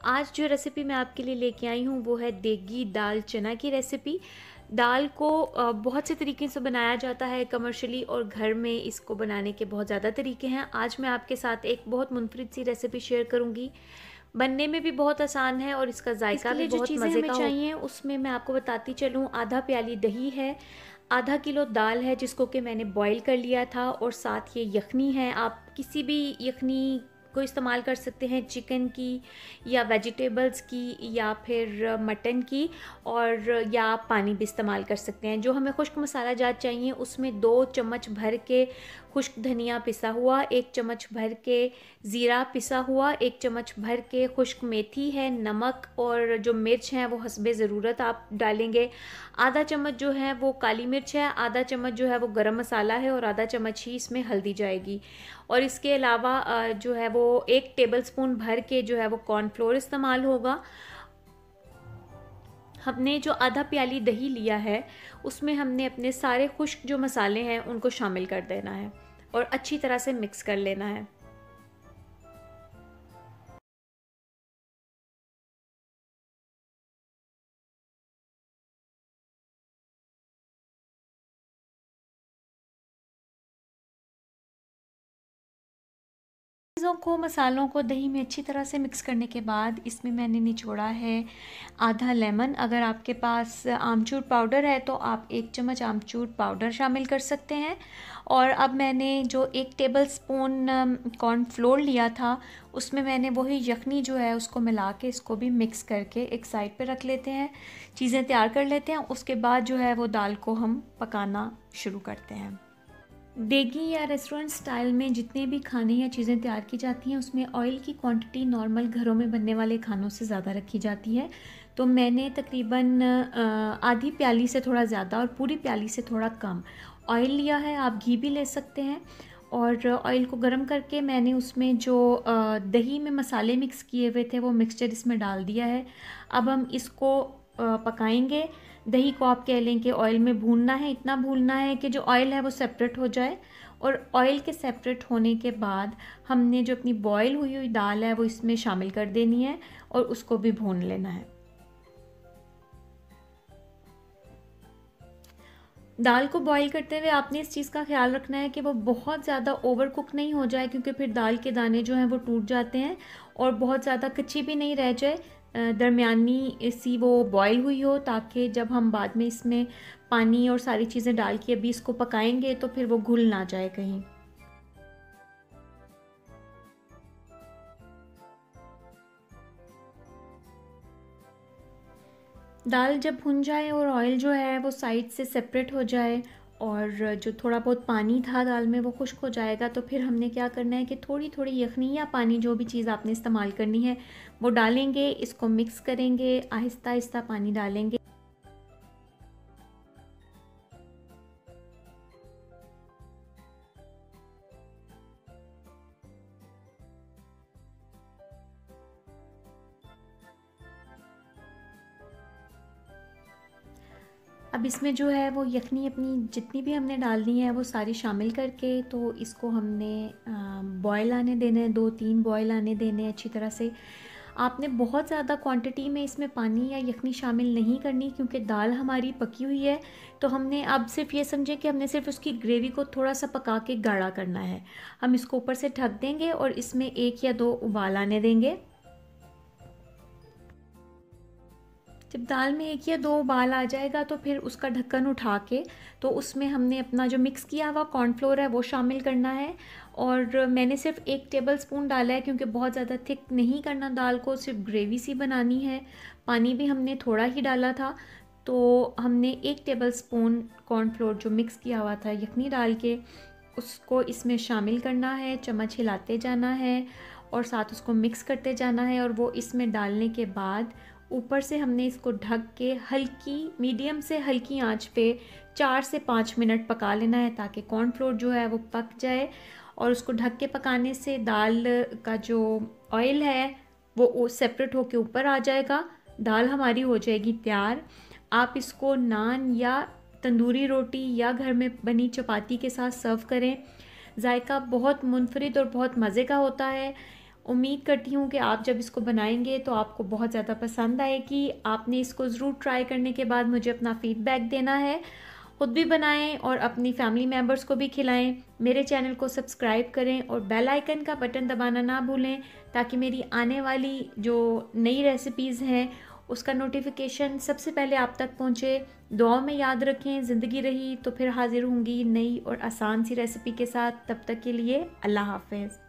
आज जो रेसिपी मैं आपके लिए लेके आई हूँ वो है देगी दाल चना की रेसिपी। दाल को बहुत से तरीके से बनाया जाता है कमर्शियली, और घर में इसको बनाने के बहुत ज़्यादा तरीके हैं। आज मैं आपके साथ एक बहुत मुनफरिद सी रेसिपी शेयर करूँगी। बनने में भी बहुत आसान है और इसका जायका भी बहुत मज़े का चाहिए उसमें मैं आपको बताती चलूँ। आधा प्याली दही है, आधा किलो दाल है जिसको कि मैंने बॉईल कर लिया था, और साथ ये यखनी है। आप किसी भी यखनी को इस्तेमाल कर सकते हैं, चिकन की या वेजिटेबल्स की या फिर मटन की, और या आप पानी भी इस्तेमाल कर सकते हैं। जो हमें खुश्क मसाला जात चाहिए उसमें 2 चम्मच भर के खुश्क धनिया पिसा हुआ, 1 चम्मच भर के ज़ीरा पिसा हुआ, 1 चम्मच भर के खुश्क मेथी है, नमक और जो मिर्च हैं वो हस्बे ज़रूरत आप डालेंगे। आधा चम्मच जो है वो काली मिर्च है, आधा चम्मच जो है वो गरम मसाला है, और आधा चम्मच ही इसमें हल्दी जाएगी। और इसके अलावा जो है वो 1 टेबलस्पून भर के जो है वो कॉर्नफ्लोर इस्तेमाल होगा। हमने जो आधा प्याली दही लिया है उसमें हमने अपने सारे खुश्क जो मसाले हैं उनको शामिल कर देना है और अच्छी तरह से मिक्स कर लेना है। चीज़ों को, मसालों को दही में अच्छी तरह से मिक्स करने के बाद इसमें मैंने निचोड़ा है आधा लेमन। अगर आपके पास आमचूर पाउडर है तो आप 1 चम्मच आमचूर पाउडर शामिल कर सकते हैं। और अब मैंने जो 1 टेबलस्पून कॉर्नफ्लोर लिया था उसमें मैंने वही यखनी जो है उसको मिला के इसको भी मिक्स करके एक साइड पे रख लेते हैं, चीज़ें तैयार कर लेते हैं। उसके बाद जो है वो दाल को हम पकाना शुरू करते हैं। देगी या रेस्टोरेंट स्टाइल में जितने भी खाने या चीज़ें तैयार की जाती हैं उसमें ऑयल की क्वांटिटी नॉर्मल घरों में बनने वाले खानों से ज़्यादा रखी जाती है। तो मैंने तकरीबन आधी प्याली से थोड़ा ज़्यादा और पूरी प्याली से थोड़ा कम ऑयल लिया है। आप घी भी ले सकते हैं। और ऑयल को गर्म करके मैंने उसमें जो दही में मसाले मिक्स किए हुए थे वो मिक्सचर इसमें डाल दिया है। अब हम इसको पकाएंगे। दही को आप कह लें कि ऑयल में भूनना है, इतना भूनना है कि जो ऑयल है वो सेपरेट हो जाए। और ऑयल के सेपरेट होने के बाद हमने जो अपनी बॉयल हुई हुई दाल है वो इसमें शामिल कर देनी है और उसको भी भून लेना है। दाल को बॉईल करते हुए आपने इस चीज़ का ख्याल रखना है कि वो बहुत ज़्यादा ओवर कुक नहीं हो जाए, क्योंकि फिर दाल के दाने जो हैं वो टूट जाते हैं, और बहुत ज़्यादा कच्ची भी नहीं रह जाए, दरमियानी सी वो बॉईल हुई हो, ताकि जब हम बाद में इसमें पानी और सारी चीज़ें डाल के अभी इसको पकाएंगे तो फिर वो घुल ना जाए कहीं। दाल जब भुन जाए और ऑयल जो है वो साइड से सेपरेट हो जाए और जो थोड़ा बहुत पानी था दाल में वो खुश्क हो जाएगा, तो फिर हमने क्या करना है कि थोड़ी थोड़ी यखनी या पानी जो भी चीज़ आपने इस्तेमाल करनी है वो डालेंगे, इसको मिक्स करेंगे, आहिस्ता आहिस्ता पानी डालेंगे। अब इसमें जो है वो यखनी अपनी जितनी भी हमने डालनी है वो सारी शामिल करके तो इसको हमने बॉयल आने देना है, 2-3 बॉयल आने देने हैं अच्छी तरह से। आपने बहुत ज़्यादा क्वांटिटी में इसमें पानी या यखनी शामिल नहीं करनी, क्योंकि दाल हमारी पकी हुई है। तो हमने अब सिर्फ ये समझे कि हमने सिर्फ उसकी ग्रेवी को थोड़ा सा पका के गाढ़ा करना है। हम इसको ऊपर से ढक देंगे और इसमें 1 या 2 उबाल आने देंगे। जब दाल में 1 या 2 उबाल आ जाएगा तो फिर उसका ढक्कन उठा के तो उसमें हमने अपना जो मिक्स किया हुआ कॉर्नफ्लोर है वो शामिल करना है। और मैंने सिर्फ 1 टेबलस्पून डाला है, क्योंकि बहुत ज़्यादा थिक नहीं करना दाल को, सिर्फ ग्रेवी सी बनानी है। पानी भी हमने थोड़ा ही डाला था। तो हमने 1 टेबलस्पून कॉर्नफ्लोर जो मिक्स किया हुआ था यखनी डाल के उसको इसमें शामिल करना है, चम्मच हिलाते जाना है और साथ उसको मिक्स करते जाना है। और वो इसमें डालने के बाद ऊपर से हमने इसको ढक के हल्की मीडियम से हल्की आंच पे 4 से 5 मिनट पका लेना है, ताकि कॉर्नफ्लोर जो है वो पक जाए। और उसको ढक के पकाने से दाल का जो ऑयल है वो सेपरेट होके ऊपर आ जाएगा, दाल हमारी हो जाएगी तैयार। आप इसको नान या तंदूरी रोटी या घर में बनी चपाती के साथ सर्व करें। जायका बहुत मुनफरिद और बहुत मज़े का होता है। उम्मीद करती हूँ कि आप जब इसको बनाएंगे तो आपको बहुत ज़्यादा पसंद आएगी। आपने इसको ज़रूर ट्राई करने के बाद मुझे अपना फ़ीडबैक देना है। खुद भी बनाएं और अपनी फैमिली मेम्बर्स को भी खिलाएं। मेरे चैनल को सब्सक्राइब करें और बेल आइकन का बटन दबाना ना भूलें, ताकि मेरी आने वाली जो नई रेसिपीज़ हैं उसका नोटिफिकेशन सबसे पहले आप तक पहुँचे। दुआओं में याद रखें। ज़िंदगी रही तो फिर हाजिर होंगी नई और आसान सी रेसिपी के साथ। तब तक के लिए अल्लाह हाफ़िज़।